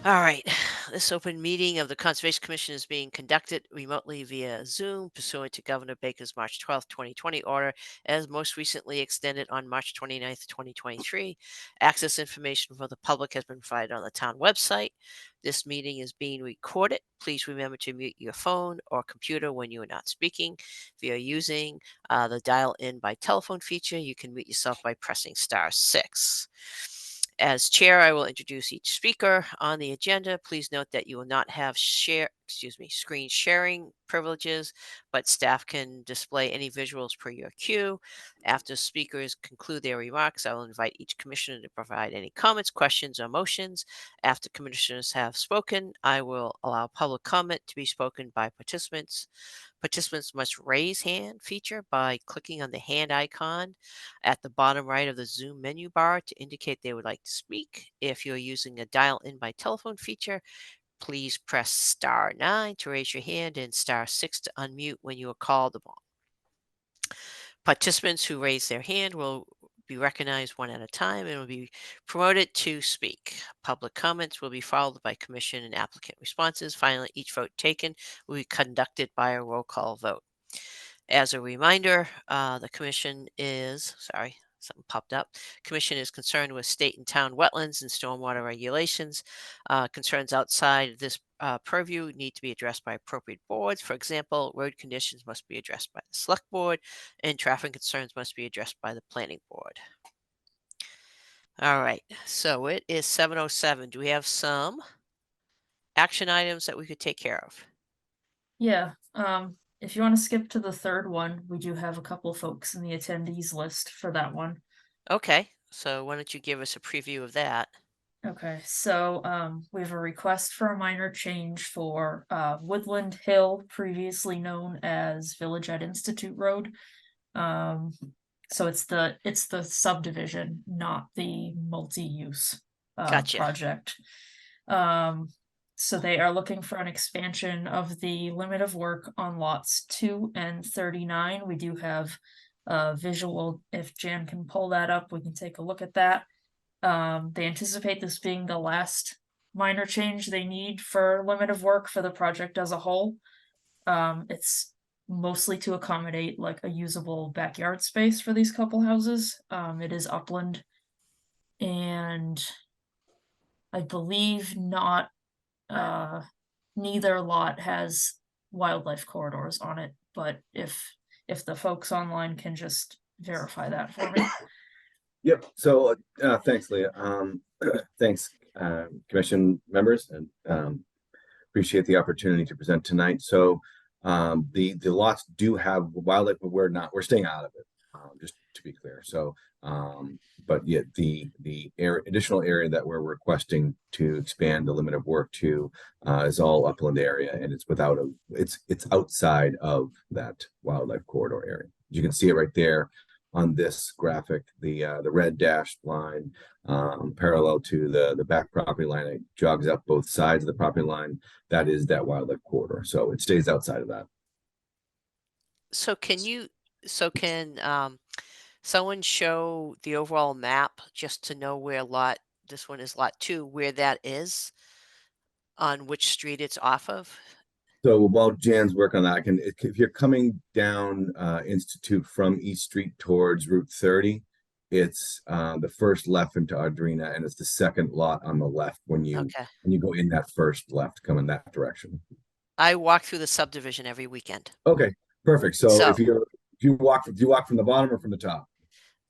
All right. This open meeting of the Conservation Commission is being conducted remotely via Zoom pursuant to Governor Baker's March 12th, 2020 order, as most recently extended on March 29th, 2023. Access information for the public has been provided on the town website. This meeting is being recorded. Please remember to mute your phone or computer when you are not speaking. If you are using the dial in by telephone feature, you can mute yourself by pressing *6. As chair, I will introduce each speaker on the agenda. Please note that you will not have screen sharing privileges, but staff can display any visuals per your cue. After speakers conclude their remarks, I will invite each commissioner to provide any comments, questions, or motions. After commissioners have spoken, I will allow public comment to be spoken by participants. Participants must raise hand feature by clicking on the hand icon at the bottom right of the Zoom menu bar to indicate they would like to speak. If you're using a dial in by telephone feature, please press *9 to raise your hand and *6 to unmute when you are called upon. Participants who raise their hand will be recognized one at a time and will be promoted to speak. Public comments will be followed by commission and applicant responses. Finally, each vote taken will be conducted by a roll call vote. As a reminder, the commission is, sorry, something popped up. Commission is concerned with state and town wetlands and stormwater regulations. Concerns outside this purview need to be addressed by appropriate boards. For example, road conditions must be addressed by the select board and traffic concerns must be addressed by the planning board. All right, so it is 7:07. Do we have some action items that we could take care of? Yeah, if you want to skip to the third one, we do have a couple folks in the attendees list for that one. Okay, so why don't you give us a preview of that? Okay, so we have a request for a minor change for Woodland Hill, previously known as Village at Institute Road. So it's the subdivision, not the multi-use Gotcha. project. So they are looking for an expansion of the limit of work on lots 2 and 39. We do have a visual. If Jan can pull that up, we can take a look at that. They anticipate this being the last minor change they need for limit of work for the project as a whole. It's mostly to accommodate like a usable backyard space for these couple houses. It is upland, and I believe not neither lot has wildlife corridors on it, but if the folks online can just verify that for me. Yep. So thanks, Leah. Thanks, commission members, and appreciate the opportunity to present tonight. So the lots do have wildlife, but we're staying out of it, just to be clear. So but yet the additional area that we're requesting to expand the limit of work to is all upland area, and it's outside of that wildlife corridor area. You can see it right there on this graphic, the red dashed line parallel to the back property line. It jogs up both sides of the property line. That is that wildlife corridor. So it stays outside of that. So can someone show the overall map just to know where this one is lot 2, where that is, on which street it's off of? So while Jan's working on that, if you're coming down Institute from East Street towards Route 30, it's the first left into Audrina, and it's the second lot on the left when you Okay. go in that first left, come in that direction. I walk through the subdivision every weekend. Okay, perfect. So So, if you walk from the bottom or from the top?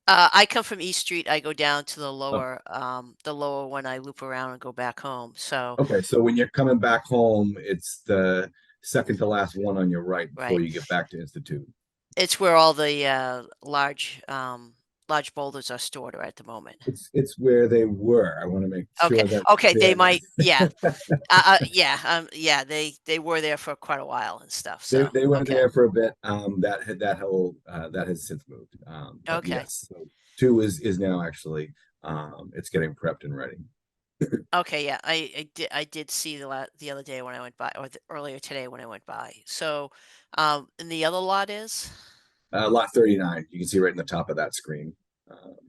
I come from East Street, I go down to Oh, the lower one, I loop around and go back home, so okay, so when you're coming back home, it's the second to last one on your right before right. you get back to Institute. It's where all the, large boulders are stored right at the moment. It's where they were. I want to make Okay, sure that okay, they they're might, yeah. Yeah, they were there for quite a while and stuff, they, so, they were okay, there for a bit. That has since moved. But okay, yes, so two is now actually it's getting prepped and ready. okay, yeah, I did see the other day when I went by, or earlier today when I went by. So, and the other lot is? Lot 39, you can see right in the top of that screen.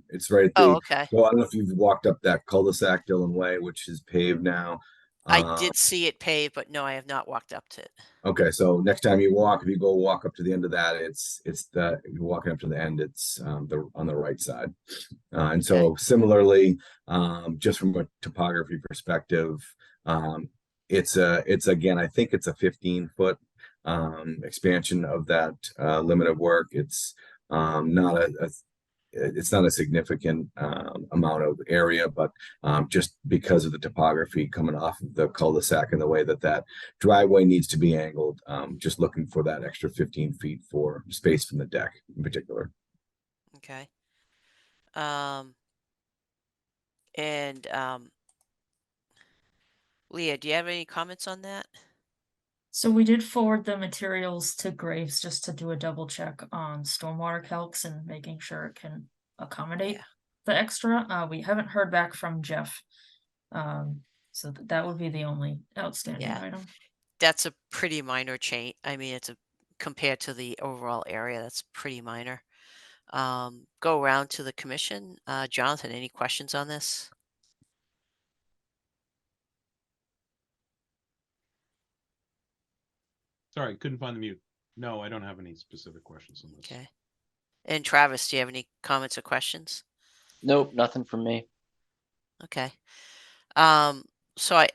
It's right at Oh, the, okay. well, I don't know if you've walked up that cul-de-sac Dillon Way, which is paved now. I did see it paved, but no, I have not walked up to it. Okay, so next time you walk, if you go walk up to the end of that, it's the, if you're walking up to the end, it's the on the right side. And so similarly, just from a topography perspective, it's again, I think it's a 15-foot expansion of that limit of work. It's not it's not a significant amount of area, but just because of the topography coming off of the cul-de-sac and the way that that driveway needs to be angled, just looking for that extra 15 feet for space from the deck in particular. Okay. And Leah, do you have any comments on that? So we did forward the materials to Graves just to do a double check on stormwater calcs and making sure it can accommodate Yeah. the extra. We haven't heard back from Jeff. So that would be the only outstanding Yeah. item. That's a pretty minor change. I mean, it's a compared to the overall area, that's pretty minor. Go around to the commission. Jonathan, any questions on this? Sorry, couldn't find the mute. No, I don't have any specific questions on this. Okay. And Travis, do you have any comments or questions? Nope, nothing from me. Okay. So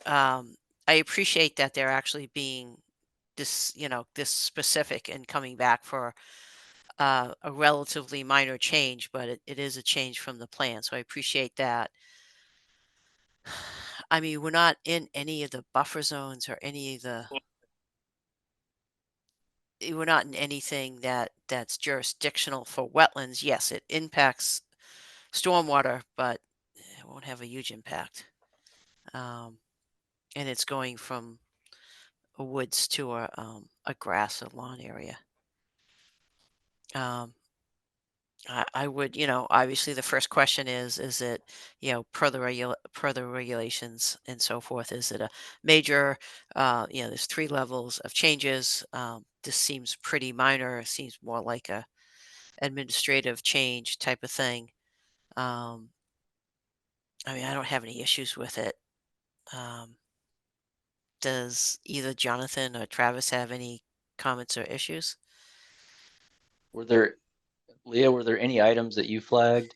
I appreciate that they're actually being this specific and coming back for a relatively minor change, but it is a change from the plan. So I appreciate that. I mean, we're not in any of the buffer zones or any of the we're not in anything that's jurisdictional for wetlands. Yes, it impacts stormwater, but it won't have a huge impact. And it's going from a woods to a grass or lawn area. I would, obviously the first question is it, per the regulations and so forth, is it a major, there's 3 levels of changes. This seems pretty minor. It seems more like a administrative change type of thing. I mean, I don't have any issues with it. Does either Jonathan or Travis have any comments or issues? Leah, were there any items that you flagged?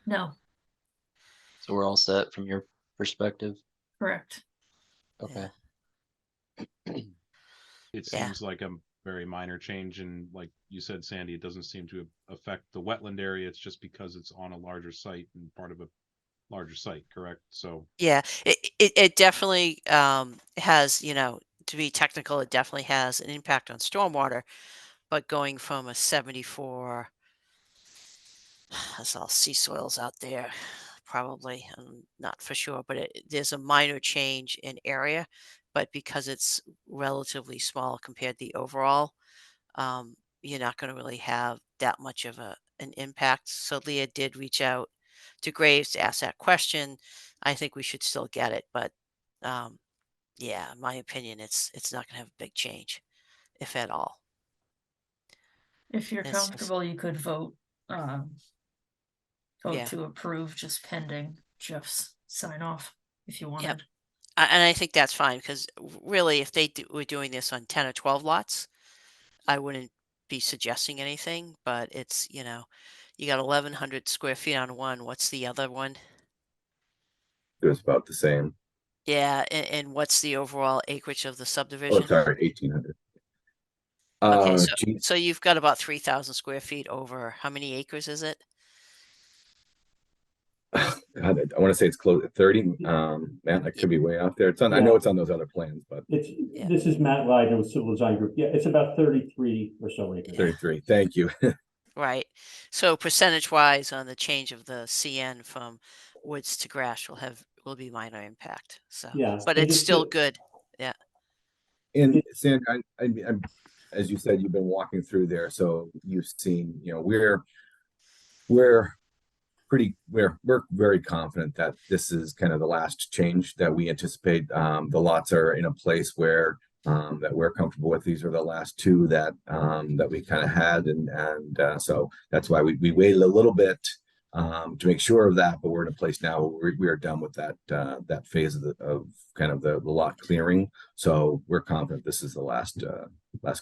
No, So we're all set from your perspective? correct. Okay. It Yeah. seems like a very minor change, and like you said, Sandy, it doesn't seem to affect the wetland area. It's just because it's on a larger site and part of a larger site, correct? So Yeah, it definitely has, to be technical, it definitely has an impact on stormwater, but going from a 74, that's all sea soils out there, probably. I'm not for sure, but there's a minor change in area, but because it's relatively small compared to the overall, you're not going to really have that much of an impact. So Leah did reach out to Graves to ask that question. I think we should still get it, but yeah, in my opinion, it's not going to have a big change, if at all. If you're It's just- comfortable, you could vote Yeah. to approve just pending Jeff's sign off if you wanted. And I think that's fine because really, if they were doing this on 10 or 12 lots, I wouldn't be suggesting anything. But it's you got 1,100 square feet on one. What's the other one? It was about the same. Yeah, and what's the overall acreage of the Oh, subdivision? sorry, 1,800. Okay, Geez, so you've got about 3,000 square feet over how many acres is it? God, I want to say it's close to 30. Man, I could be way out there. It's on. I know Yeah. it's on those other plans, but Yeah. This is Matt Wagner with Civil Design Group. Yeah, it's about 33 or so acres. 33. Thank you. Right. So percentage wise on the change of the CN from woods to grass will be minor impact. So, Yeah, but and it's just still to- good. And Sam, I'm as you said, you've been walking through there, so you've seen. We're very confident that this is kind of the last change that we anticipate. The lots are in a place where that we're comfortable with. These are the last 2 that we kind of had, and so that's why we waited a little bit to make sure of that. But we're in a place now where we are done with that phase of kind of the lot clearing. So we're confident this is the last go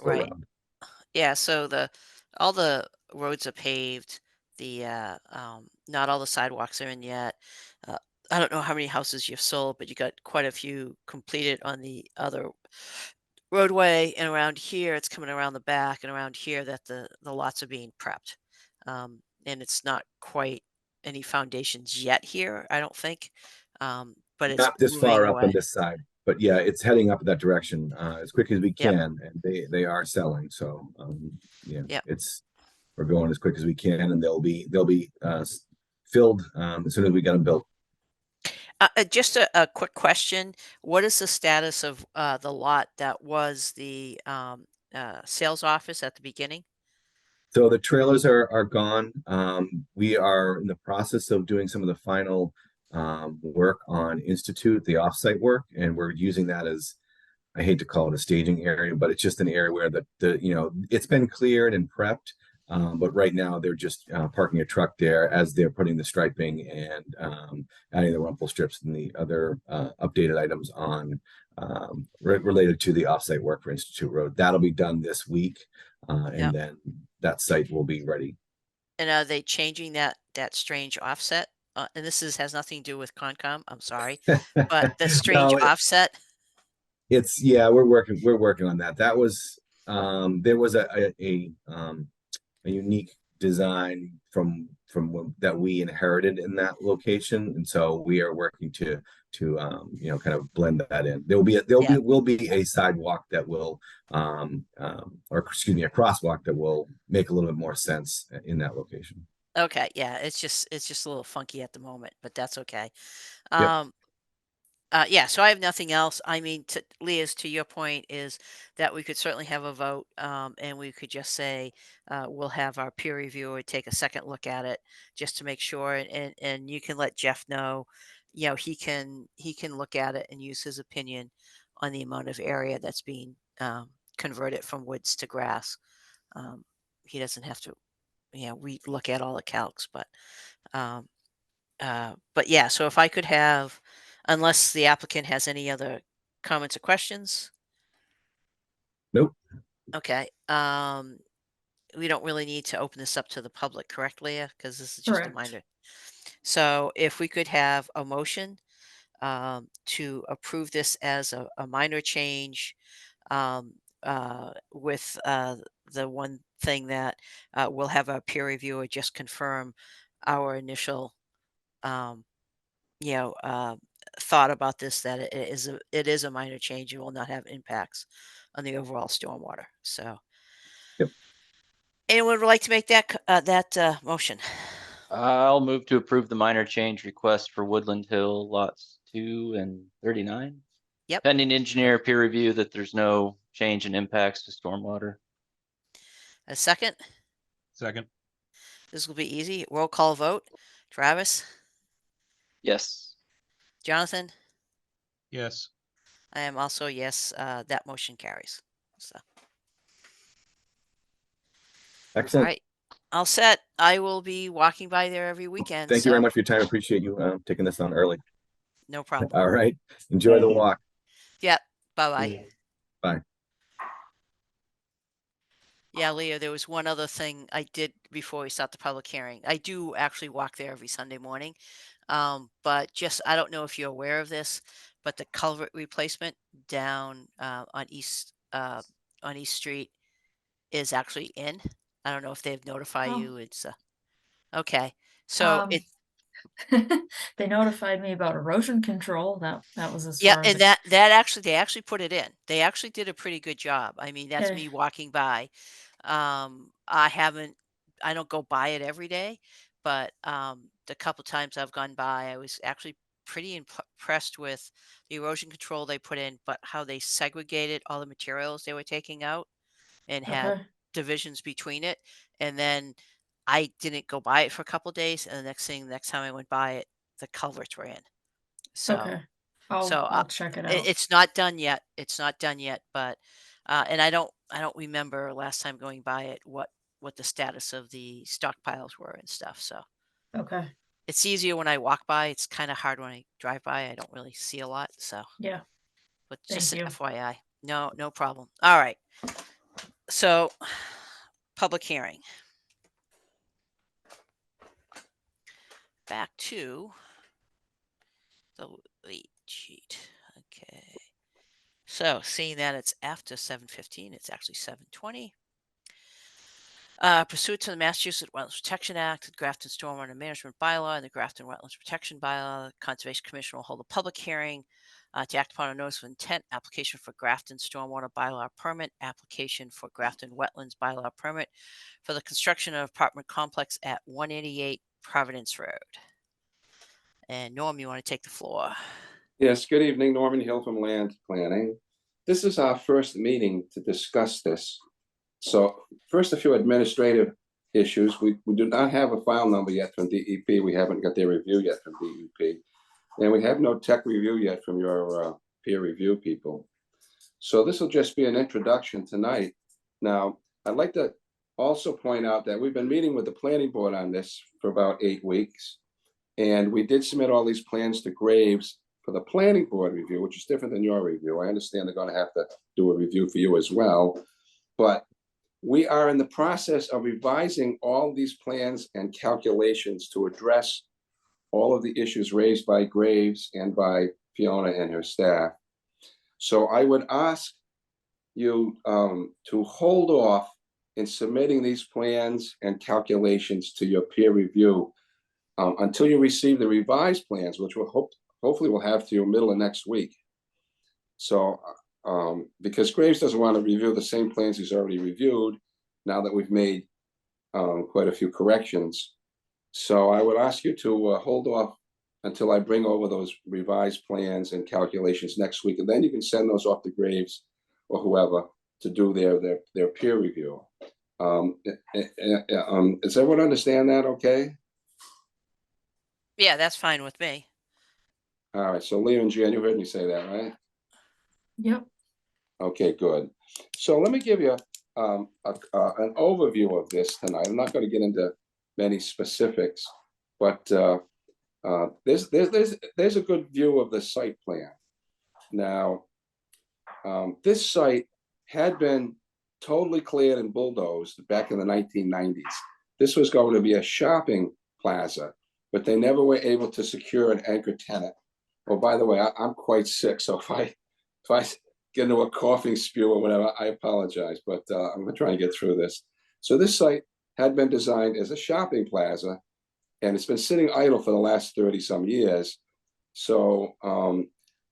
Right. round. Yeah, so all the roads are paved. Not all the sidewalks are in yet. Uh, I don't know how many houses you've sold, but you got quite a few completed on the other roadway, and around here it's coming around the back, and around here that the lots are being prepped. And it's not quite any foundations yet here, I don't think. But it's Not this moving far up on away. this side, but yeah, it's heading up that direction as quick as we Yep. can, and they are selling. So yeah, Yep. we're going as quick as we can, and they'll be filled as soon as we get them built. Just a quick question. What is the status of the lot that was the sales office at the beginning? So the trailers are gone. We are in the process of doing some of the final work on Institute, the offsite work, and we're using that as, I hate to call it a staging area, but it's just an area where it's been cleared and prepped. But right now they're just parking a truck there as they're putting the striping and adding the rumple strips and the other updated items on related to the offsite work for Institute Road. That'll be done this week, and Yep. then that site will be ready. And are they changing that strange offset? And has nothing to do with Concom. I'm sorry, but the strange No, offset. we're working on that. That was there was a unique design from that we inherited in that location, and so we are working to kind of blend that in. Will be a sidewalk that will or excuse me, a crosswalk that will make a little bit more sense in that location. Okay, yeah, it's just a little funky at the moment, but that's okay. Yep. Yeah, so I have nothing else. I mean, Leah's, to your point, is that we could certainly have a vote, and we could just say we'll have our peer reviewer take a second look at it just to make sure, and you can let Jeff know. He can look at it and use his opinion on the amount of area that's being converted from woods to grass. He doesn't have to. We look at all the calcs, um, but yeah. So if I could have, unless the applicant has any other comments or questions, Nope. okay. We don't really need to open this up to the public, correct, Leah? Because this is just a Correct. minor. So if we could have a motion to approve this as a minor change, um, with the one thing that we'll have a peer reviewer just confirm our initial, um, you know, thought about this, that it is a minor change and will not have impacts on the overall stormwater. So, Yep. anyone would like to make that motion? I'll move to approve the minor change request for Woodland Hill lots 2 and 39. Yep. Pending engineer peer review that there's no change in impacts to stormwater. A second. Second. This will be easy. Roll call vote. Travis, Yes. Jonathan. Yes. I am also yes. That motion carries. So, all Excellent. right, all set. I will be walking by there every weekend. Thank you very So much for your time. Appreciate you taking this on early. no problem. All right. Enjoy Thank the you. walk. Yep. Bye bye. Yeah. Bye. Yeah, Leah, there was one other thing I did before we start the public hearing. I do actually walk there every Sunday morning. But just, I don't know if you're aware of this, but the culvert replacement down on East Street is actually in. I don't know if they've notified Oh. you. It's okay. So Um, it They notified me about erosion control. That was as Yeah, far as and they actually put it in. They actually did a pretty good job. I mean, that's Okay. me walking by. I don't go by it every day, but the couple times I've gone by, I was actually pretty impressed with the erosion control they put in, but how they segregated all the materials they were taking out and had Okay. divisions between it. And then I didn't go by it for a couple days, and next time I went by it, the culverts were in. So Okay. so, I'll check it out. it's not done yet. It's not done yet, but and I don't remember last time going by it what the status of the stockpiles were and stuff. So, Okay, It's easier when I walk by. It's kind of hard when I drive by. I don't really see a lot. So, yeah, but thank just an you. FYI. No, no problem. All right. So, public hearing. Back to the lead sheet. Okay. So, seeing that it's after 7:15, it's actually 7:20. Pursuant to the Massachusetts Wetlands Protection Act, the Grafton Stormwater Management Bylaw, and the Grafton Wetlands Protection Bylaw, the Conservation Commission will hold a public hearing to act upon a notice of intent application for Grafton Stormwater Bylaw permit, application for Grafton Wetlands Bylaw permit for the construction of apartment complex at 188 Providence Road. And Norm, you want to take the floor? Yes, good evening, Norman Hill from Land Planning. This is our first meeting to discuss this. So first, a few administrative issues. We do not have a file number yet from DEP. We haven't got their review yet from DEP. And we have no tech review yet from your peer review people. So this will just be an introduction tonight. Now, I'd like to also point out that we've been meeting with the planning board on this for about 8 weeks. And we did submit all these plans to Graves for the planning board review, which is different than your review. I understand they're going to have to do a review for you as well. But we are in the process of revising all these plans and calculations to address all of the issues raised by Graves and by Fiona and her staff. So I would ask you to hold off in submitting these plans and calculations to your peer review until you receive the revised plans, which we'll hopefully we'll have to you middle of next week. So because Graves doesn't want to review the same plans he's already reviewed now that we've made quite a few corrections. So I would ask you to hold off until I bring over those revised plans and calculations next week, and then you can send those off to Graves or whoever to do their peer review. Does everyone understand that okay? Yeah, that's fine with me. All right, so Leo and Jan, you heard me say that, right? Yep, Okay, good. So let me give you an overview of this tonight. I'm not going to get into many specifics, but there's a good view of the site plan. Now, this site had been totally cleared and bulldozed back in the 1990s. This was going to be a shopping plaza, but they never were able to secure an anchor tenant. Oh, by the way, I'm quite sick, so if I get into a coughing spew or whatever, I apologize, but I'm gonna try and get through this. So this site had been designed as a shopping plaza, and it's been sitting idle for the last 30 some years. So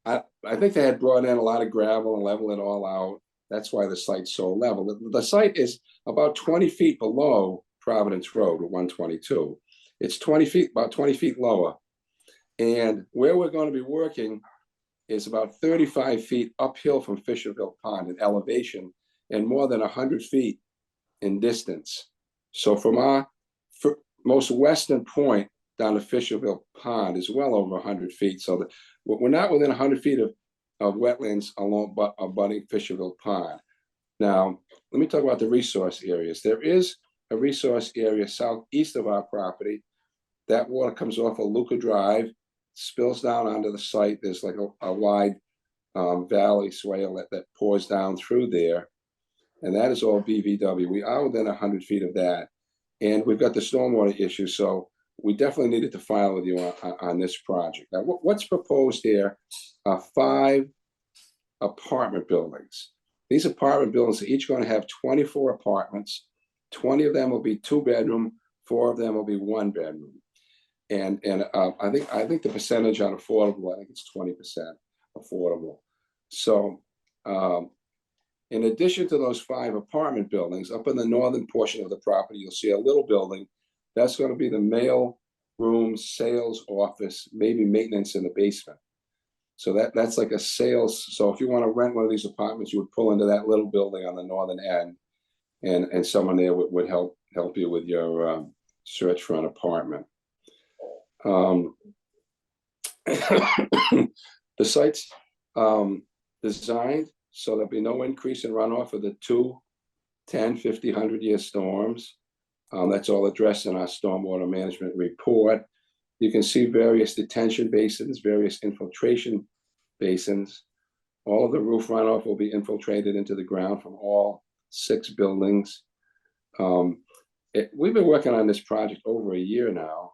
I think they had brought in a lot of gravel and leveled it all out. That's why the site's so level. The site is about 20 feet below Providence Road, 122. It's 20 feet, about 20 feet lower. And where we're going to be working is about 35 feet uphill from Fisherville Pond in elevation and more than 100 feet in distance. So from our most western point down to Fisherville Pond is well over 100 feet. So that we're not within 100 feet of wetlands along abutting Fisherville Pond. Now, let me talk about the resource areas. There is a resource area southeast of our property. That water comes off of Luca Drive, spills down onto the site. There's like a wide valley swale that pours down through there. And that is all BVW. We are within 100 feet of that. And we've got the stormwater issue. So we definitely needed to file with you on this project. Now, what's proposed here are 5 apartment buildings. These apartment buildings are each going to have 24 apartments. 20 of them will be 2-bedroom, 4 of them will be 1-bedroom. And I think the percentage on affordable, I think it's 20% affordable. So in addition to those 5 apartment buildings, up in the northern portion of the property, you'll see a little building. That's going to be the mail room, sales office, maybe maintenance in the basement. So that's like a sales. So if you want to rent one of these apartments, you would pull into that little building on the northern end, and someone there would help you with your search for an apartment. The site's designed so there'll be no increase in runoff of the 2 10, 50, 100-year storms. That's all addressed in our stormwater management report. You can see various detention basins, various infiltration basins. All of the roof runoff will be infiltrated into the ground from all 6 buildings. We've been working on this project over a year now.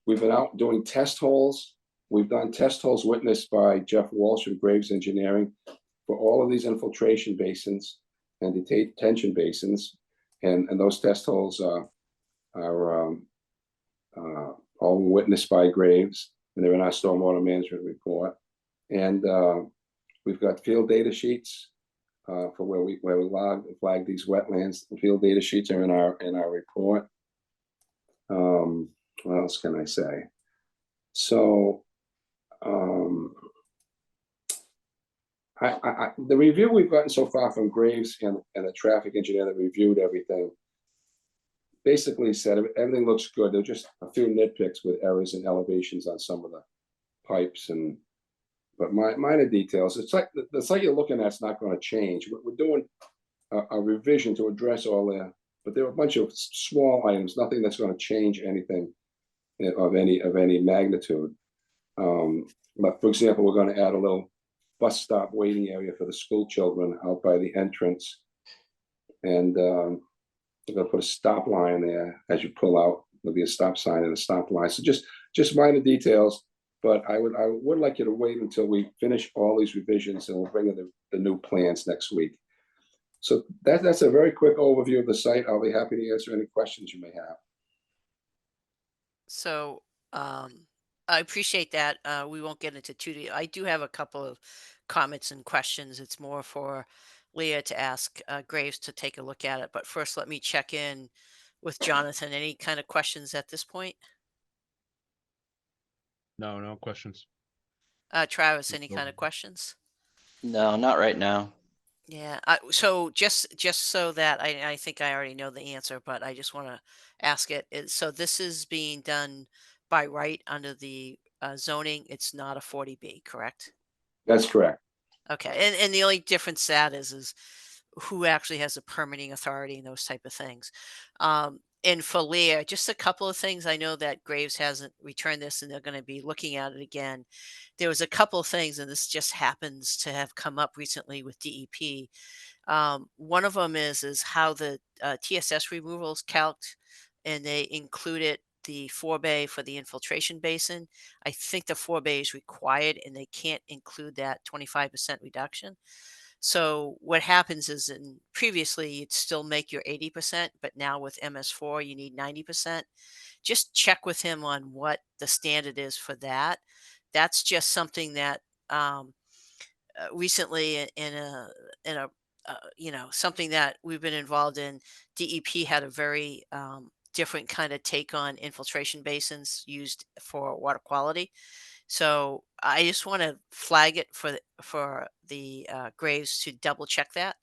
We've been out doing test holes. We've done test holes witnessed by Jeff Walsh from Graves Engineering for all of these infiltration basins and detention basins. And those test holes are all witnessed by Graves, and they're in our stormwater management report. And we've got field data sheets for where we flag these wetlands. The field data sheets are in our report. What else can I say? So the review we've gotten so far from Graves and the traffic engineer that reviewed everything basically said everything looks good. There's just a few nitpicks with errors and elevations on some of the pipes, but minor details. It's like the site you're looking at is not going to change. We're doing a revision to address all that, but there are a bunch of small items, nothing that's going to change anything of any magnitude. But for example, we're going to add a little bus stop waiting area for the school children out by the entrance, and we're going to put a stop line there as you pull out. There'll be a stop sign and a stop line. So just minor details. But I would like you to wait until we finish all these revisions, and we'll bring in the new plans next week. So that's a very quick overview of the site. I'll be happy to answer any questions you may have. So I appreciate that. We won't get into too deep. I do have a couple of comments and questions. It's more for Leah to ask Graves to take a look at it. But first, let me check in with Jonathan. Any kind of questions at this point? No questions. Travis, any kind of questions? No, not right now. Yeah. So just so that I think I already know the answer, but I just want to ask it. So this is being done by right under the zoning. It's not a 40B, correct? That's correct. Okay. And the only difference that is who actually has the permitting authority and those type of things. And for Leah, just a couple of things. I know that Graves hasn't returned this and they're going to be looking at it again. There was a couple of things, and this just happens to have come up recently with DEP. One of them is how the TSS removal is calced, and they included the forebay for the infiltration basin. I think the forebay is required, and they can't include that 25% reduction. So what happens is, in previously you'd still make your 80%, but now with MS4 you need 90%. Just check with him on what the standard is for that. That's just something that recently in a something that we've been involved in. DEP had a very different kind of take on infiltration basins used for water quality. So I just want to flag it for the Graves to double check that.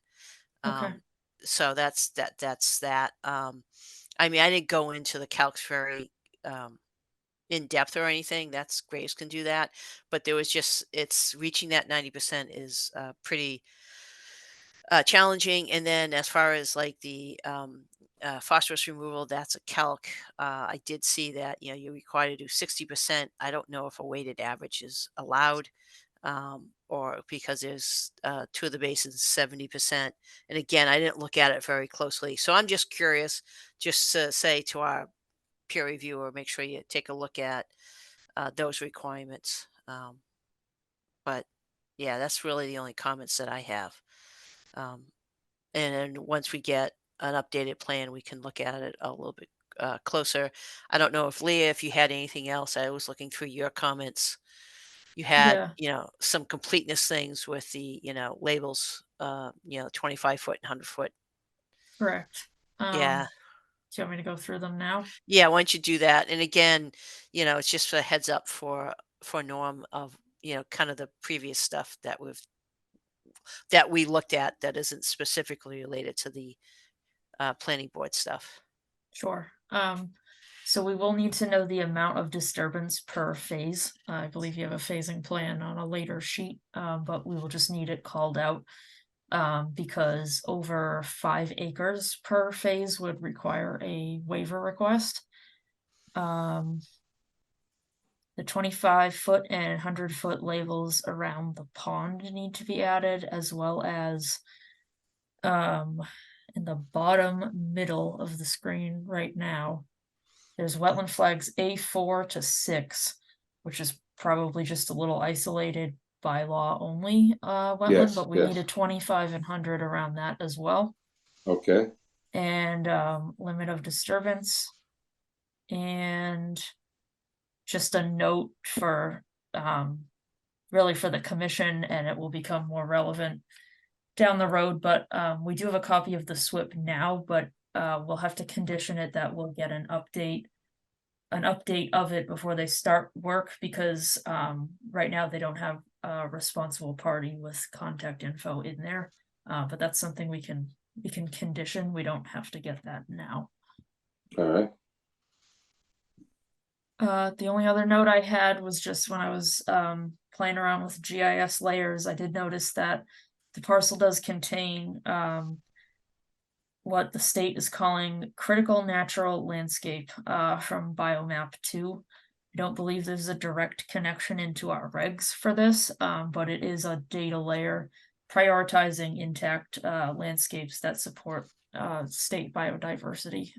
Okay. So that's that. I mean, I didn't go into the calcs very in depth or anything. That's Graves can do that, but there was just it's reaching that 90% is pretty challenging. And then as far as like the phosphorus removal, that's a calc. I did see that you're required to do 60%. I don't know if a weighted average is allowed, or because there's 2 of the basins 70%. And again, I didn't look at it very closely, so I'm just curious. Just to say to our peer reviewer, make sure you take a look at those requirements. But yeah, that's really the only comments that I have. And then once we get an updated plan, we can look at it a little bit closer. I don't know if Leah, if you had anything else. I was looking through your comments. You had, Yeah, some completeness things with the, labels, 25 foot and 100 foot. correct. Yeah. Do you want me to go through them now? Yeah. Why don't you do that? And again, it's just a heads up for Norm of, kind of the previous stuff that we looked at that isn't specifically related to the planning board stuff. Sure. So we will need to know the amount of disturbance per phase. I believe you have a phasing plan on a later sheet, but we will just need it called out. because over 5 acres per phase would require a waiver request. The 25-foot and 100-foot labels around the pond need to be added, as well as in the bottom middle of the screen right now, there's wetland flags A4 to 6, which is probably just a little isolated bylaw only wetland, Yes, but we yes. need a 25 and 100 around that as well. Okay, And limit of disturbance. And just a note for really for the commission, and it will become more relevant down the road, but we do have a copy of the SWIP now, but we'll have to condition it that we'll get an update of it before they start work, because right now they don't have a responsible party with contact info in there. But that's something we can condition. We don't have to get that now. all right. The only other note I had was just when I was playing around with GIS layers, I did notice that the parcel does contain what the state is calling critical natural landscape from Biomap 2. I don't believe there's a direct connection into our regs for this, but it is a data layer prioritizing intact landscapes that support state biodiversity.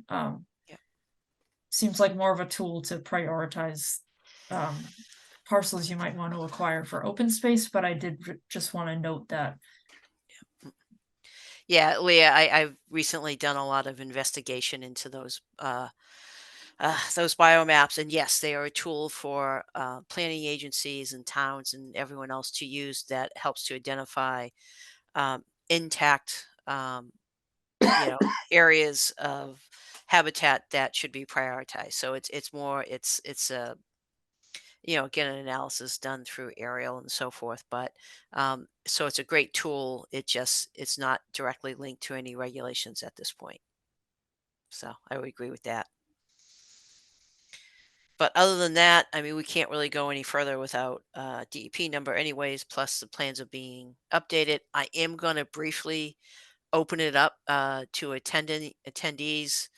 Seems like more of a tool to prioritize parcels you might want to acquire for open space, but I did just want to note that. Yeah, Leah, I've recently done a lot of investigation into those biomaps, and yes, they are a tool for planning agencies and towns and everyone else to use that helps to identify intact, areas of habitat that should be prioritized. So it's a get an analysis done through aerial and so forth. But so it's a great tool. It's not directly linked to any regulations at this point. So I would agree with that. But other than that, I mean, we can't really go any further without DEP number anyways, plus the plans are being updated. I am going to briefly open it up to attendees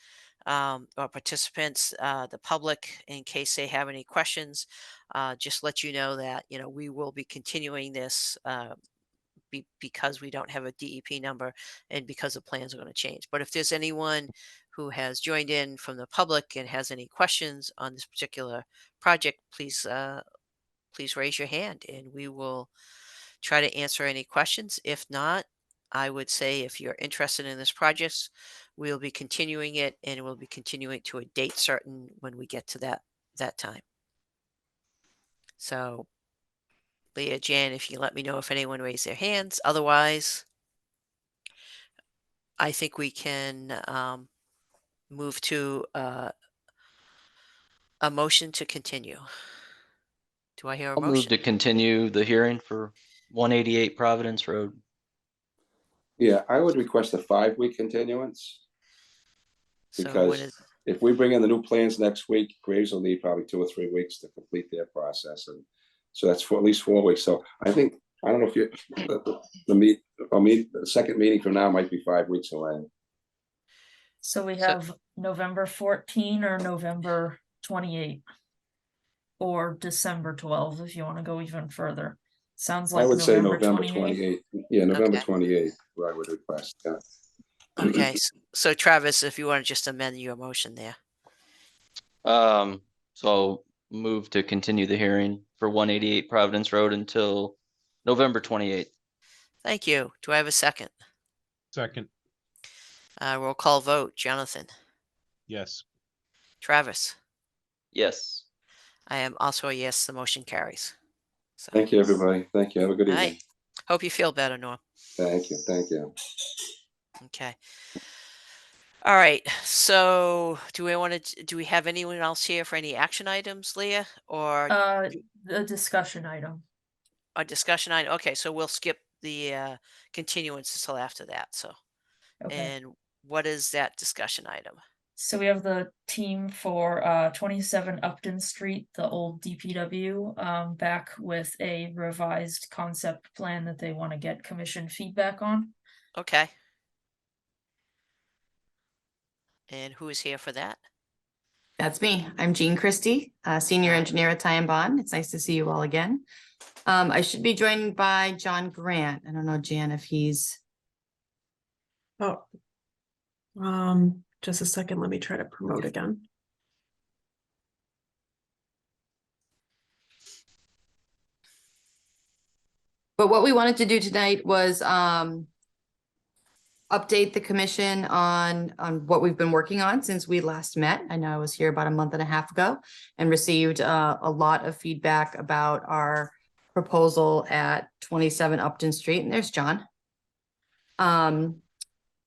or participants, the public, in case they have any questions. Just let you know that, we will be continuing this because we don't have a DEP number and because the plans are going to change. But if there's anyone who has joined in from the public and has any questions on this particular project, please raise your hand and we will try to answer any questions. If not, I would say if you're interested in this project, we'll be continuing it and we'll be continuing to a date certain when we get to that time. So Leah, Jan, if you let me know if anyone raised their hands. Otherwise, I think we can move to a motion to continue. Do I hear a I'll move motion? to continue the hearing for 188 Providence Road. Yeah, I would request a 5-week continuance, So because when is, if we bring in the new plans next week, Graves will need probably 2 or 3 weeks to complete their process, and so that's for at least 4 weeks. So I don't know if the second meeting from now might be 5 weeks away. So we So- have November 14 or November 28, or December 12 if you want to go even further. Sounds like I would say November 28. 28th. Yeah, November Okay. 28th, where I would request. Yeah. okay, so Travis, if you want to just amend your motion there. So I'll move to continue the hearing for 188 Providence Road until November 28th. Thank you. Do I have a second? Second, Roll call vote. Jonathan, yes. Travis. Yes. I am also a yes. The motion carries. So, Thank you, everybody. Thank you. Have a good all evening. right. Hope you feel better, Norm. Thank you. Thank you. Okay. All right. So, do we have anyone else here for any action items, Leah, or The discussion item. a discussion item? Okay, so we'll skip the continuance until after that. So, Okay. and what is that discussion item? So we have the team for 27 Upton Street, the old DPW, back with a revised concept plan that they want to get commission feedback on. Okay. And who is here for that? That's me. I'm Jean Christie, Senior Hi. Engineer at Ty and Bond. It's nice to see you all again. I should be joined by John Grant. I don't know, Jan, if he's, Oh. Just a second, let me try to promote again. but what we wanted to do tonight was update the commission on what we've been working on since we last met. I know I was here about a month and a half ago and received a lot of feedback about our proposal at 27 Upton Street. And there's John.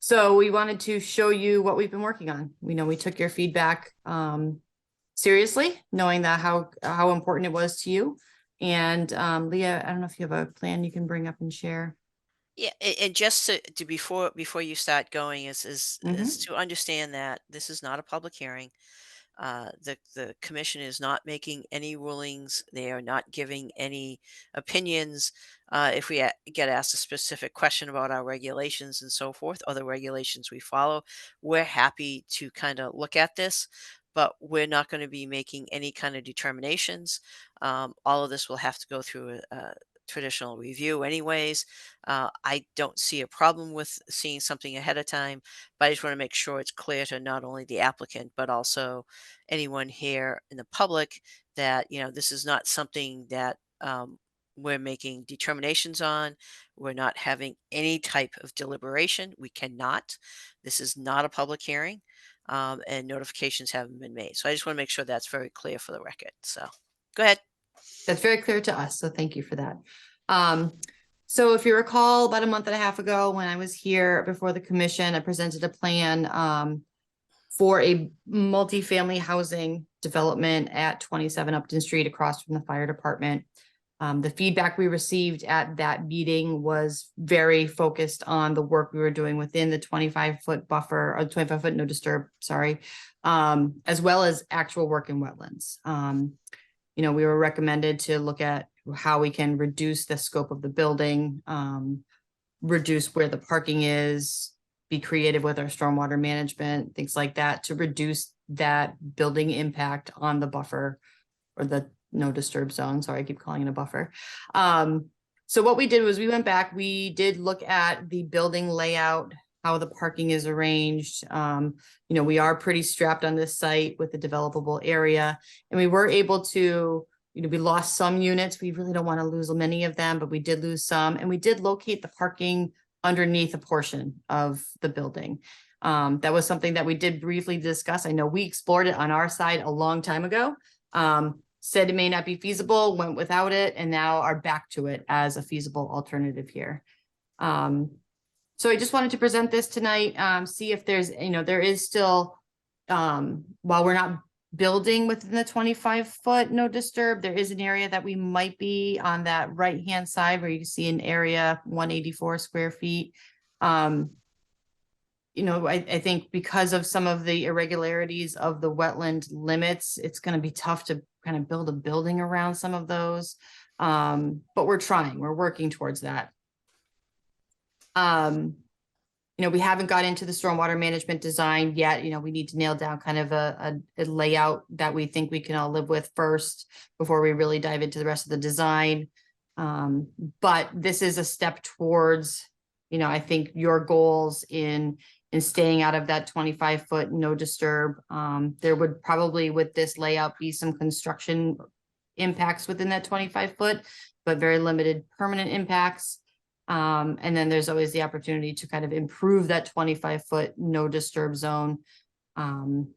So we wanted to show you what we've been working on. We know we took your feedback seriously, knowing that how important it was to you. And Leah, I don't know if you have a plan you can bring up and share. Yeah, and just to before you start going is to understand that this is not a public hearing. The commission is not making any rulings. They are not giving any opinions. If we get asked a specific question about our regulations and so forth, other regulations we follow, we're happy to kind of look at this, but we're not going to be making any kind of determinations. All of this will have to go through a traditional review anyways. I don't see a problem with seeing something ahead of time, but I just want to make sure it's clear to not only the applicant, but also anyone here in the public that, this is not something that we're making determinations on. We're not having any type of deliberation. We cannot. This is not a public hearing, and notifications haven't been made. So I just want to make sure that's very clear for the record. So go ahead. That's very clear to us, so thank you for that. So if you recall, about a month and a half ago, when I was here before the commission, I presented a plan for a multifamily housing development at 27 Upton Street across from the fire department. The feedback we received at that meeting was very focused on the work we were doing within the 25-foot buffer, or 25-foot no disturb, sorry, as well as actual work in wetlands. We were recommended to look at how we can reduce the scope of the building, reduce where the parking is, be creative with our stormwater management, things like that, to reduce that building impact on the buffer or the no disturb zone. Sorry, I keep calling it a buffer. So what we did was we went back, we did look at the building layout, how the parking is arranged. We are pretty strapped on this site with the developable area, and we were able to, we lost some units. We really don't want to lose many of them, but we did lose some, and we did locate the parking underneath a portion of the building. That was something that we did briefly discuss. I know we explored it on our side a long time ago. Said it may not be feasible, went without it, and now are back to it as a feasible alternative here. So I just wanted to present this tonight, see if there's, there is still, while we're not building within the 25-foot no disturb, there is an area that we might be on that right-hand side where you can see an area 184 square feet. I think because of some of the irregularities of the wetland limits, it's going to be tough to kind of build a building around some of those. But we're working towards that. We haven't got into the stormwater management design yet. We need to nail down kind of a layout that we think we can all live with first before we really dive into the rest of the design. But this is a step towards, I think your goals in staying out of that 25-foot no disturb. There would probably with this layout be some construction impacts within that 25-foot, but very limited permanent impacts. And then there's always the opportunity to kind of improve that 25-foot no disturb zone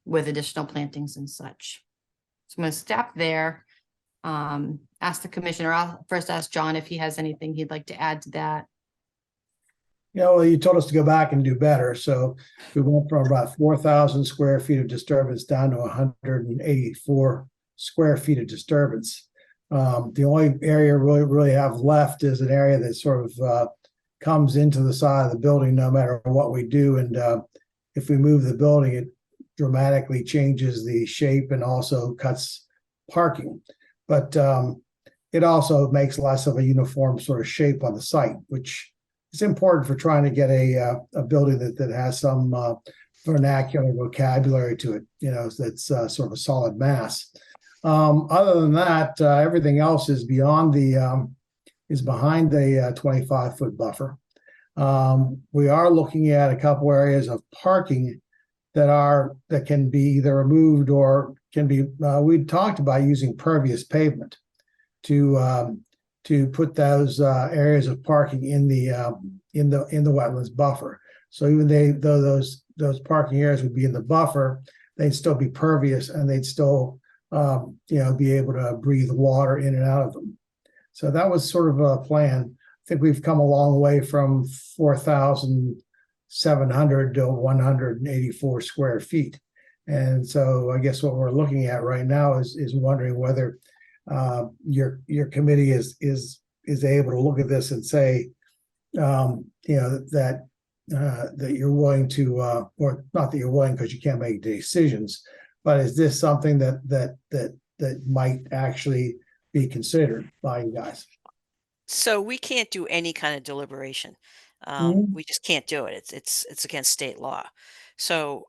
with additional plantings and such. So I'm going to stop there. Ask the commissioner. I'll first ask John if he has anything he'd like to add to that. Well, you told us to go back and do better. So we went from about 4,000 square feet of disturbance down to 184 square feet of disturbance. The only area really have left is an area that sort of comes into the side of the building no matter what we do. And if we move the building, it dramatically changes the shape and also cuts parking. But it also makes less of a uniform sort of shape on the site, which it's important for trying to get a building that has some vernacular vocabulary to it, that's sort of a solid mass. Other than that, everything else is beyond is behind the 25-foot buffer. We are looking at a couple areas of parking that can be either removed or can be. We talked about using pervious pavement to put those areas of parking in the wetlands buffer. So even though those parking areas would be in the buffer, they'd still be pervious and they'd still be able to breathe water in and out of them. So that was sort of a plan. I think we've come a long way from 4,700 to 184 square feet. And so I guess what we're looking at right now is wondering whether your committee is able to look at this and say, that you're willing to, or not that you're willing because you can't make decisions, but is this something that might actually be considered by you guys? So we can't do any kind of deliberation. Mhm. We just can't do it. It's against state law. So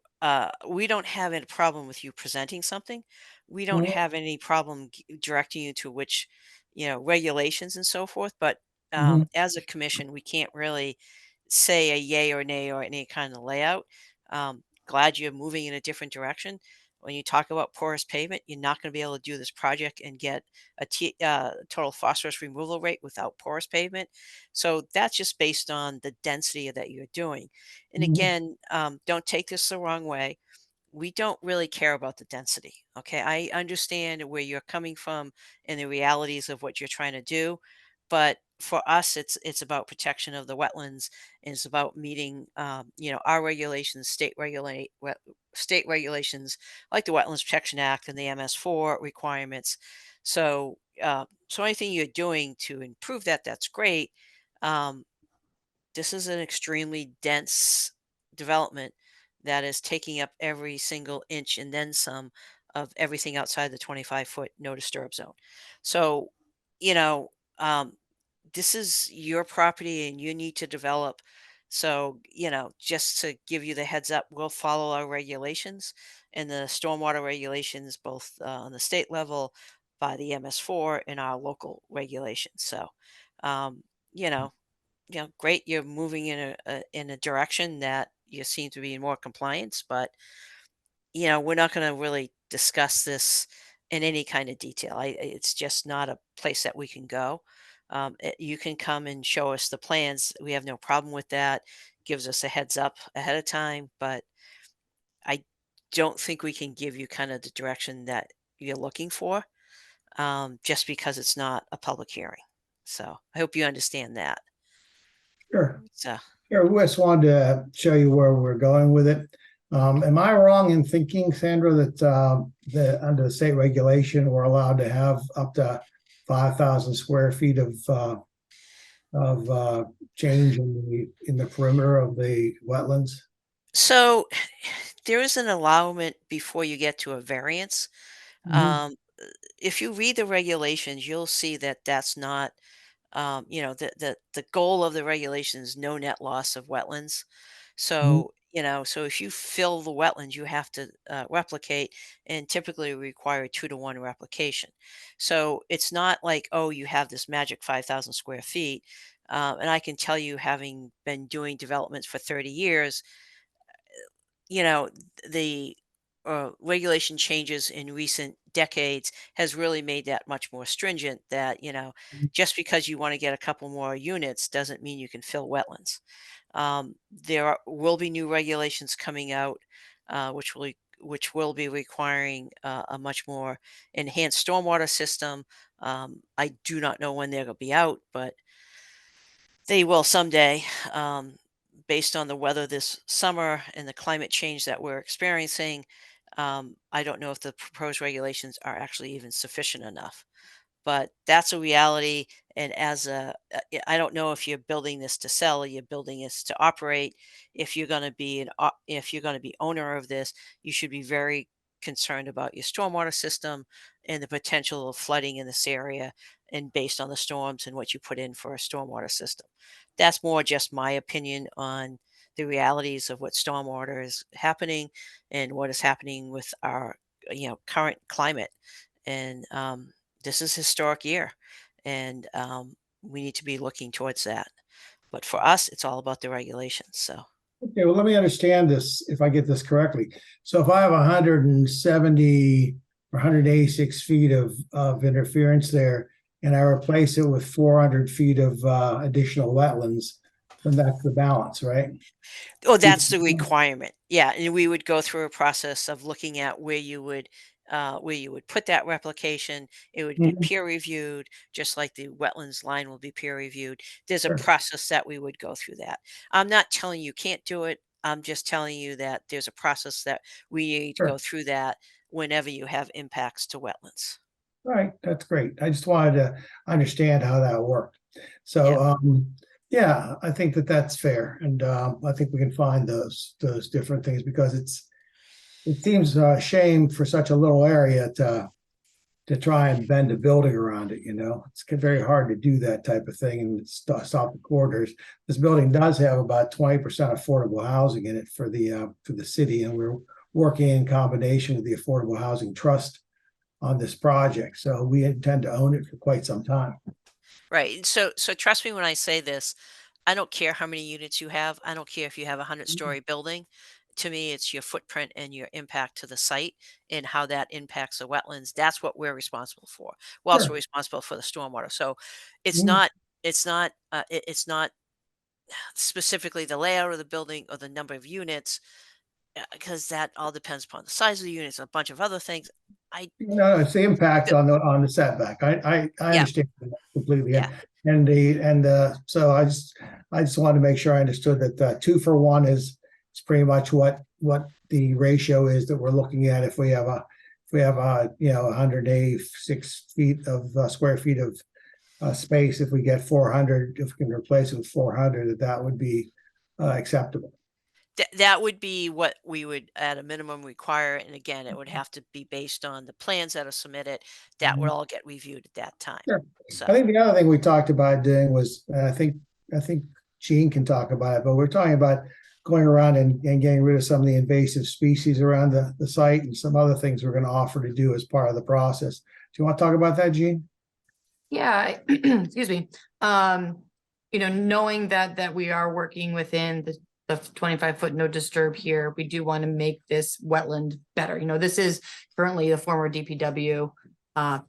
we don't have any problem with you presenting something. We don't Mhm. have any problem directing you to which, regulations and so forth. But Mhm. as a commission, we can't really say a yay or nay or any kind of layout. Glad you're moving in a different direction. When you talk about porous pavement, you're not going to be able to do this project and get a total phosphorus removal rate without porous pavement. So that's just based on the density that you're doing. And Mhm. again, don't take this the wrong way. We don't really care about the density. Okay. I understand where you're coming from and the realities of what you're trying to do. But for us, it's about protection of the wetlands, and it's about meeting, our regulations, state regulations like the Wetlands Protection Act and the MS4 requirements. So anything you're doing to improve that, that's great. Um, this is an extremely dense development that is taking up every single inch and then some of everything outside the 25-foot no disturb zone. So, you know, um, this is your property and you need to develop. So, just to give you the heads up, we'll follow our regulations and the stormwater regulations, both on the state level by the MS4 and our local regulations. So, um, you know, great, you're moving in a direction that you seem to be in more compliance, but we're not going to really discuss this in any kind of detail. It's just not a place that we can go. You can come and show us the plans. We have no problem with that. Gives us a heads up ahead of time, but I don't think we can give you kind of the direction that you're looking for, just because it's not a public hearing. So I hope you understand that. Sure. So. Here, we just wanted to show you where we're going with it. Am I wrong in thinking, Sandra, that under the state regulation, we're allowed to have up to 5,000 square feet of change in the perimeter of the wetlands? So there is an allowance before you get to a variance. Mhm. Um, if you read the regulations, you'll see that that's not, the goal of the regulations is no net loss of wetlands. Mhm. So if you fill the wetlands, you have to replicate, and typically require 2-to-1 replication. So it's not like, oh, you have this magic 5,000 square feet. And I can tell you, having been doing developments for 30 years, you know, the regulation changes in recent decades has really made that much more stringent, that, just because you want to get a couple more units doesn't mean you can fill wetlands. Will be new regulations coming out, which will be requiring a much more enhanced stormwater system. I do not know when they're going to be out, but they will someday, based on the weather this summer and the climate change that we're experiencing. I don't know if the proposed regulations are actually even sufficient enough, but that's a reality. And I don't know if you're building this to sell or you're building this to operate. If you're going to be if you're going to be owner of this, you should be very concerned about your stormwater system and the potential of flooding in this area, and based on the storms and what you put in for a stormwater system. That's more just my opinion on the realities of what stormwater is happening and what is happening with our current climate. And this is a historic year, and we need to be looking towards that. But for us, it's all about the regulations. So Okay, well, let me understand this, if I get this correctly. So if I have 170 or 186 feet of interference there, and I replace it with 400 feet of additional wetlands, then that's the balance, right? oh, that's the requirement. Yeah, and we would go through a process of looking at where you would put that replication. It would be Mhm. peer reviewed, just like the wetlands line will be peer reviewed. There's a Sure. process that we would go through that. I'm not telling you can't do it. I'm just telling you that there's a process that we need to Sure. go through that whenever you have impacts to wetlands. Right, that's great. I just wanted to understand how that worked. So, yeah, I think that that's fair, and I think we can find those different things because it seems a shame for such a little area to try and bend a building around it. It's very hard to do that type of thing and stop the corridors. This building does have about 20% affordable housing in it for the city, and we're working in combination with the Affordable Housing Trust on this project. So we intend to own it for quite some time. Right. And so trust me when I say this, I don't care how many units you have. I don't care if you have a 100-story building. To me, it's your footprint and your impact to the site and how that impacts the wetlands. That's what we're responsible for. We're also Sure. responsible for the stormwater. So it's Mhm. not it's not specifically the layout of the building or the number of units, because that all depends upon the size of the units, a bunch of other things. No, it's the impact on the setback. I Yeah, understand that completely. yeah. So I just wanted to make sure I understood that 2-for-1 is pretty much what the ratio is that we're looking at if we have a 186 feet of square feet of space. If we get 400, if we can replace it with 400, that would be acceptable. That would be what we would at a minimum require, and again, it would have to be based on the plans that are submitted. That would Mhm. all get reviewed at that time. Sure. So I think the other thing we talked about doing was, and I think Gene can talk about it, but we're talking about going around and getting rid of some of the invasive species around the site and some other things we're going to offer to do as part of the process. Do you want to talk about that, Gene? Yeah, excuse me. Knowing that we are working within the 25-foot no disturb here, we do want to make this wetland better. This is currently the former DPW.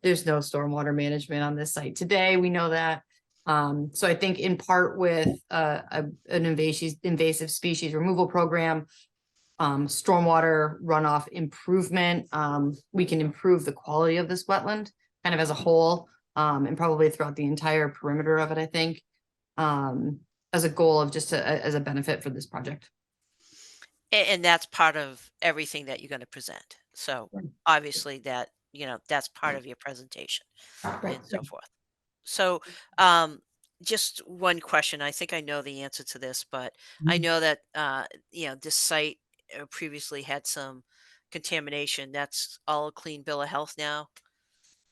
There's no stormwater management on this site today. We know that. So I think in part with an invasive species removal program, stormwater runoff improvement, we can improve the quality of this wetland kind of as a whole, and probably throughout the entire perimeter of it, I think, as a goal of just as a benefit for this project. and that's part of everything that you're going to present. So obviously that's part of your presentation and so forth. So just one question. I think I know the answer to this, but I know that this site previously had some contamination. That's all a clean bill of health now.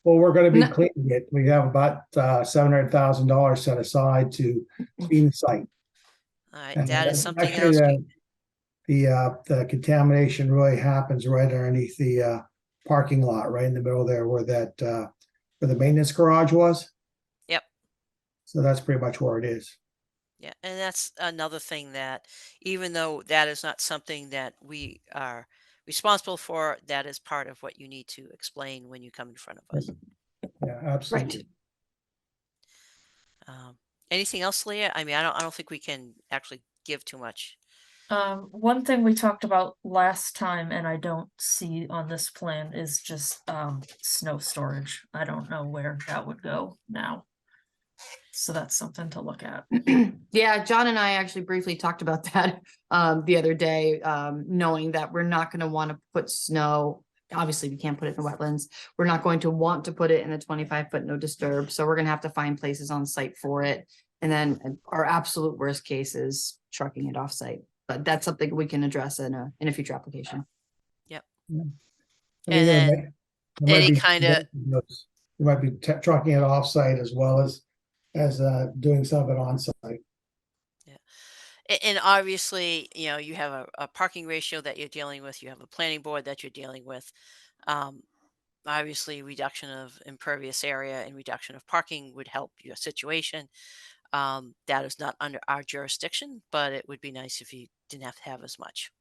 Well, we're going to be No. cleaning it. We have about $700,000 set aside to clean the site. All right, And that is something actually, else. the contamination really happens right underneath the parking lot, right in the middle there where the maintenance garage was. Yep. So that's pretty much where it is. Yeah, and that's another thing that even though that is not something that we are responsible for, that is part of what you need to explain when you come in front of us. Yeah, absolutely. Anything else, Leah? I mean, I don't think we can actually give too much. One thing we talked about last time and I don't see on this plan is just snow storage. I don't know where that would go now. So that's something to look at. Yeah, John and I actually briefly talked about that the other day, knowing that we're not going to want to put snow. Obviously, we can't put it in the wetlands. We're not going to want to put it in the 25-foot no disturb. So we're going to have to find places on site for it. And then our absolute worst case is trucking it off site. But that's something we can address in a future application. Yep. Yeah. And then there might any be kind of we might be trucking it off-site as well as doing some of it on-site. And obviously, you have a parking ratio that you're dealing with. You have a planning board that you're dealing with. Obviously, reduction of impervious area and reduction of parking would help your situation. That is not under our jurisdiction, but it would be nice if you didn't have to have as much.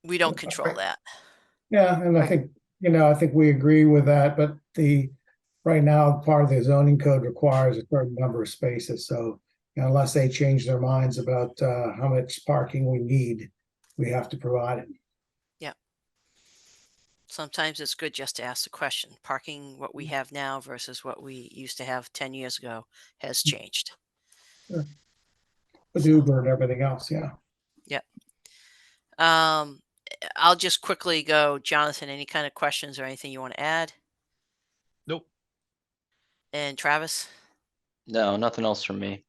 We don't control that. Yeah, and I think, I think we agree with that, but right now, part of the zoning code requires a certain number of spaces, so unless they change their minds about how much parking we need, we have to provide it. Sometimes it's good just to ask the question. Parking, what we have now versus what we used to have 10 years ago, has changed. With Uber and everything else, yeah. Yep. I'll just quickly go, Jonathan, any kind of questions or anything you want to add? Nope. And Travis? No, nothing else from me.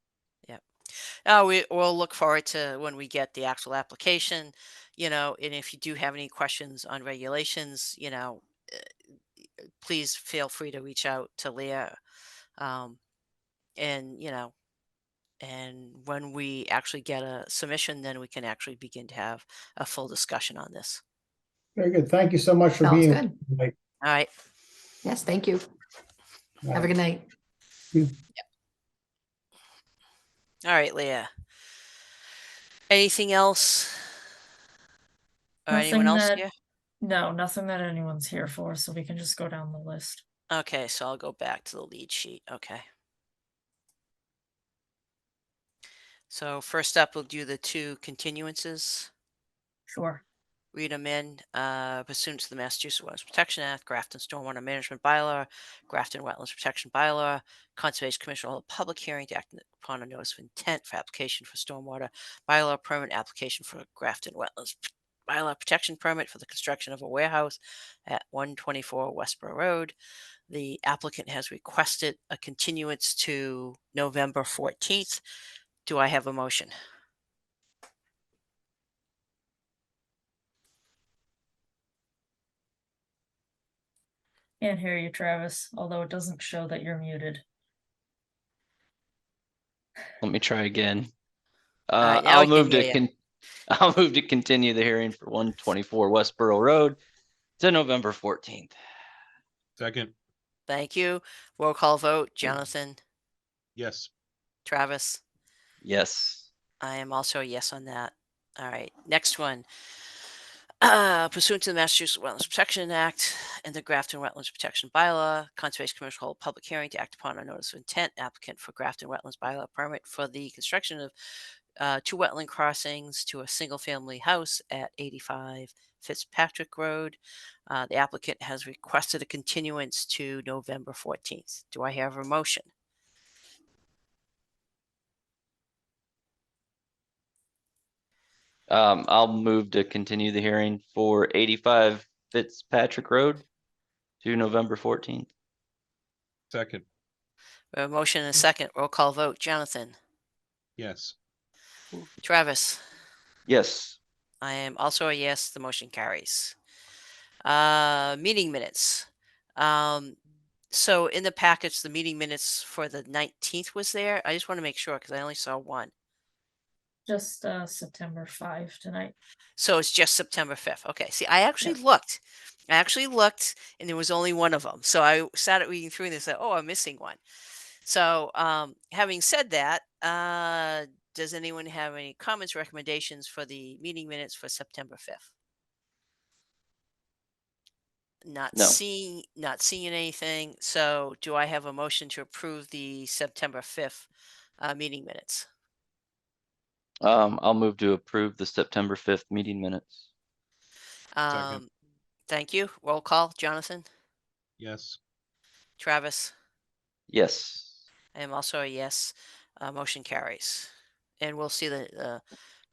We'll look forward to when we get the actual application, and if you do have any questions on regulations, please feel free to reach out to Leah. And, and when we actually get a submission, then we can actually begin to have a full discussion on this. Very good. Thank you so much for Sounds being good. here. All right. Yes, thank you. Have a good night. All right, Leah. Anything else? Or anyone Nothing else that- here? No, nothing that anyone's here for, so we can just go down the list. Okay, so I'll go back to the lead sheet. Okay. So first up, we'll do the 2 continuances. Sure. Read them in. Pursuant to the Massachusetts Wetlands Protection Act, Grafton Stormwater Management Bylaw, Grafton Wetlands Protection Bylaw, Conservation Commission will hold a public hearing to act upon a notice of intent for application for stormwater bylaw permit application for Grafton Wetlands Bylaw Protection Permit for the construction of a warehouse at 124 Westboro Road. The applicant has requested a continuance to November 14th. Do I have a motion? Can't hear you, Travis, although it doesn't show that you're muted. Let me try again. right, now I'll we can move hear to ya. I'll move to continue the hearing for 124 Westboro Road to November 14th. Second. Thank you. Roll call vote. Jonathan, Yes. Travis. Yes. I am also a yes on that. All right. Next one. Pursuant to the Massachusetts Wetlands Protection Act and the Grafton Wetlands Protection Bylaw, Conservation Commission will hold a public hearing to act upon a notice of intent applicant for Grafton Wetlands Bylaw permit for the construction of 2 wetland crossings to a single-family house at 85 Fitzpatrick Road. The applicant has requested a continuance to November 14th. Do I have a motion? I'll move to continue the hearing for 85 Fitzpatrick Road to November 14th. Second. A motion and a second. Roll call vote. Jonathan, Yes. Travis. Yes. I am also a yes. The motion carries. Meeting minutes. So in the package, the meeting minutes for the 19th was there. I just want to make sure because I only saw one. Just September 5 tonight. So it's just September 5th. Okay. See, I actually looked. And there was only one of them. So I started reading through and I said, oh, I'm missing one. So having said that, does anyone have any comments, recommendations for the meeting minutes for September 5th? Not No. seeing anything. So do I have a motion to approve the September 5th meeting minutes? I'll move to approve the September 5th meeting minutes. Second. Thank you. Roll call. Jonathan, Yes. Travis. Yes. I am also a yes. Motion carries. And we'll see the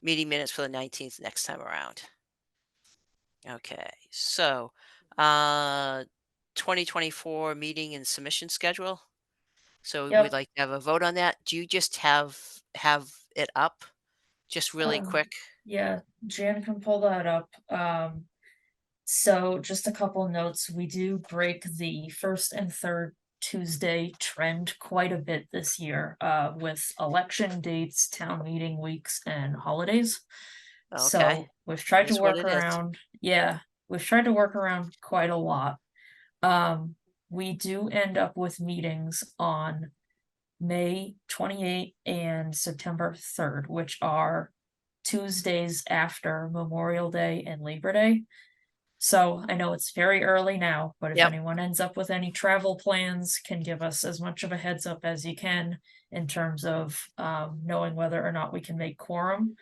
meeting minutes for the 19th next time around. Okay. So 2024 meeting and submission schedule. So Yep. we'd like to have a vote on that. Do you just have it up? Just really quick. Yeah, Jan can pull that up. So just a couple notes, we do break the first and third Tuesday trend quite a bit this year, with election dates, town meeting weeks, and holidays. Okay. So we've tried It to is what work it is. around, yeah, we've tried to work around quite a lot. We do end up with meetings on May 28th and September 3rd, which are Tuesdays after Memorial Day and Labor Day. So I know it's very early now, but if Yep. anyone ends up with any travel plans, can give us as much of a heads up as you can in terms of knowing whether or not we can make quorum.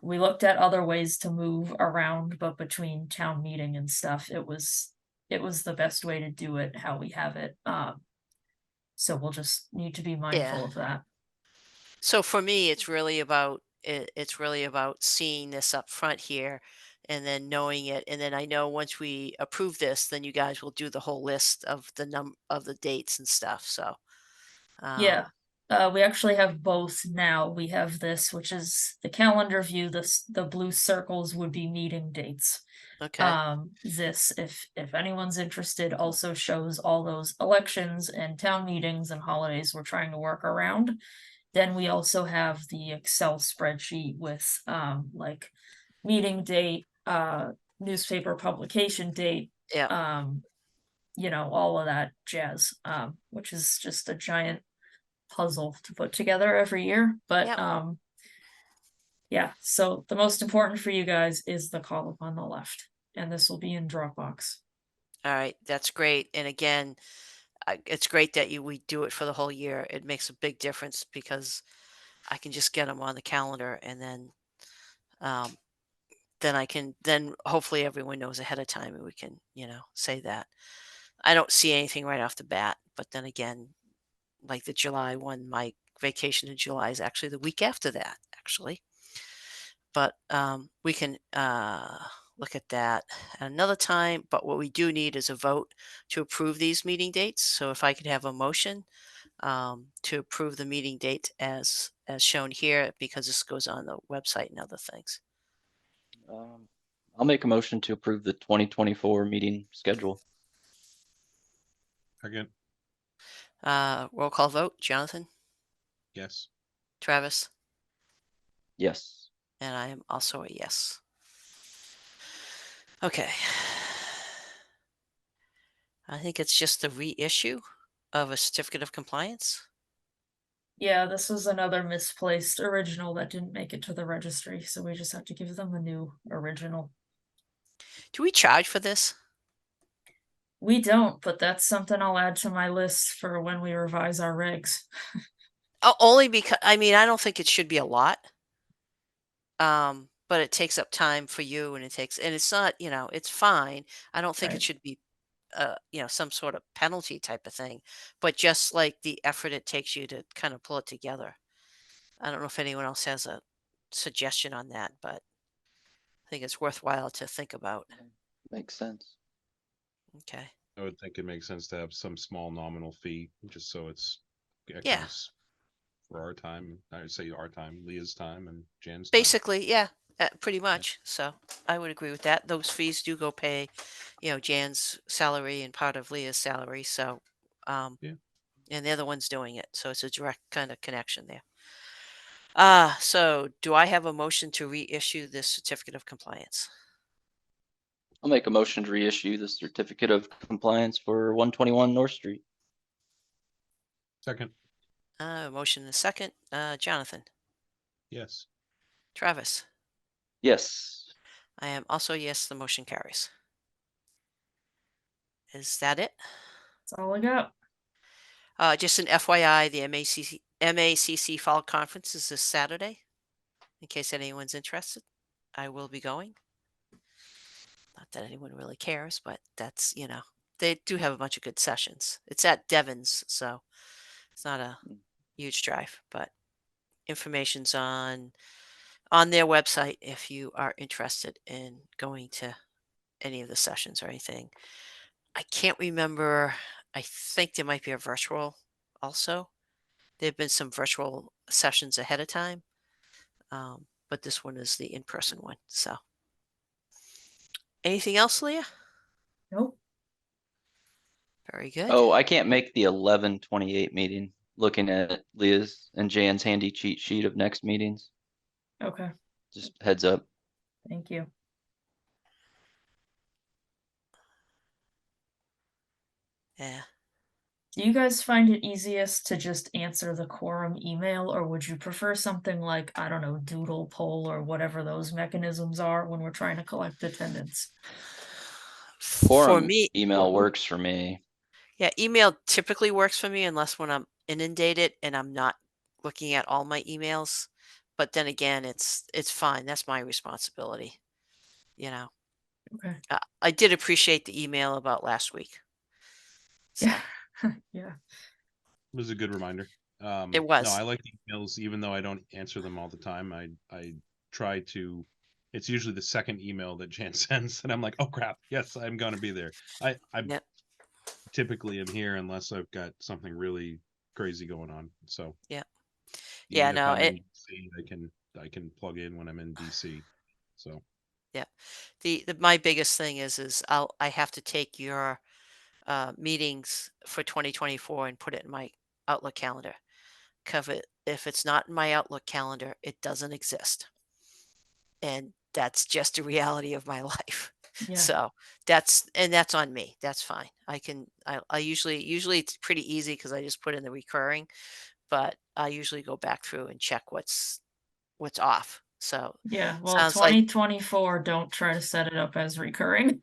We looked at other ways to move around, but between town meeting and stuff, it was the best way to do it, how we have it. So we'll just need to be mindful Yeah. of that. So for me, it's really about it's really about seeing this up front here and then knowing it. And then I know once we approve this, then you guys will do the whole list of the dates and stuff. So Yeah. We actually have both now. We have this, which is the calendar view. The blue circles would be meeting dates. okay. This, if anyone's interested, also shows all those elections and town meetings and holidays we're trying to work around. Then we also have the Excel spreadsheet with like meeting date, newspaper publication date, Yeah. you know, all of that jazz, which is just a giant puzzle to put together every year. But Yep. yeah, so the most important for you guys is the column on the left, and this will be in Dropbox. All right. That's great. And again, it's great that we do it for the whole year. It makes a big difference because I can just get them on the calendar and um, then hopefully everyone knows ahead of time and we can, say that. I don't see anything right off the bat, but then again, like the July one, my vacation in July is actually the week after that, actually. But we can look at that at another time. But what we do need is a vote to approve these meeting dates. So if I could have a motion to approve the meeting date as shown here, because this goes on the website and other things. I'll make a motion to approve the 2024 meeting schedule. Again, Roll call vote. Jonathan, yes. Travis, Yes. and I am also a yes. Okay. I think it's just the reissue of a certificate of compliance. Yeah, this was another misplaced original that didn't make it to the registry, so we just have to give them a new original. Do we charge for this? We don't, but that's something I'll add to my list for when we revise our regs. Only because I don't think it should be a lot. But it takes up time for you, and it's not, it's fine. I don't think it Right. should be some sort of penalty type of thing, but just like the effort it takes you to kind of pull it together. I don't know if anyone else has a suggestion on that, but I think it's worthwhile to think about. Makes sense. Okay. I would think it makes sense to have some small nominal fee, just so it Yeah. counts for our time. I would say our time, Leah's time, and Jan's time. Basically, yeah, pretty much. So I would agree with that. Those fees do go pay, Jan's salary and part of Leah's salary. So, Yeah. and they're the ones doing it. So it's a direct kind of connection there. So do I have a motion to reissue this certificate of compliance? I'll make a motion to reissue the certificate of compliance for 121 North Street. Second, Motion and a second. Jonathan, yes. Travis, Yes. I am also yes. The motion carries. Is that it? That's all I got. Just an FYI, the MACC Fall Conference is this Saturday. In case anyone's interested, I will be going. Not that anyone really cares, but that's, they do have a bunch of good sessions. It's at Devon's, so it's not a huge drive, but information's on their website if you are interested in going to any of the sessions or anything. I can't remember. I think there might be a virtual also. There have been some virtual sessions ahead of time, but this one is the in-person one. So Anything else, Leah? Nope. Very good. Oh, I can't make the 11/28 meeting, looking at Leah's and Jan's handy cheat sheet of next meetings. Okay, Just heads up. thank you. Yeah. Do you guys find it easiest to just answer the quorum email, or would you prefer something like, I don't know, doodle poll or whatever those mechanisms are when we're trying to collect attendance? For Quorum me, email works for me. yeah, email typically works for me unless when I'm inundated and I'm not looking at all my emails. But then again, it's fine. That's my responsibility. You know, Okay. I did appreciate the email about last week. So Yeah. Yeah. It was a good reminder. It was. No, I like the emails, even though I don't answer them all the time. I try to. It's usually the second email that Jan sends, and I'm like, oh crap, yes, I'm gonna be there. I Yep. typically am here unless I've got something really crazy going on. So Yeah. even Yeah, if no, I'm in DC, I can plug in when I'm in DC. So yeah. The my biggest thing is I have to take your meetings for 2024 and put it in my Outlook calendar. Cover if it's not in my Outlook calendar, it doesn't exist. And that's just a reality of my life. Yeah. So that's on me. That's fine. I usually it's pretty easy because I just put in the recurring, but I usually go back through and check what's off. So Yeah. Well, sounds like 2024, don't try to set it up as recurring.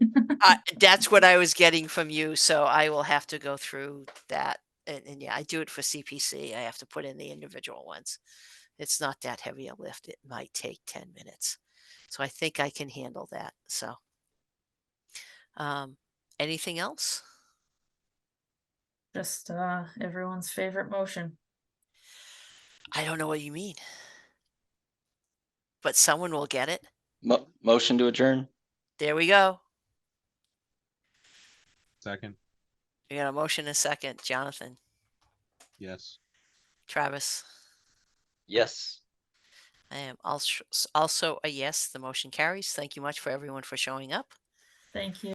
that's what I was getting from you. So I will have to go through that. And yeah, I do it for CPC. I have to put in the individual ones. It's not that heavy a lift. It might take 10 minutes. So I think I can handle that. So anything else? Just everyone's favorite motion. I don't know what you mean. But someone will get it. Motion to adjourn. There we go. second, We got a motion and a second. Jonathan, yes. Travis. Yes. I am also a yes. The motion carries. Thank you much for everyone for showing up. Thank you.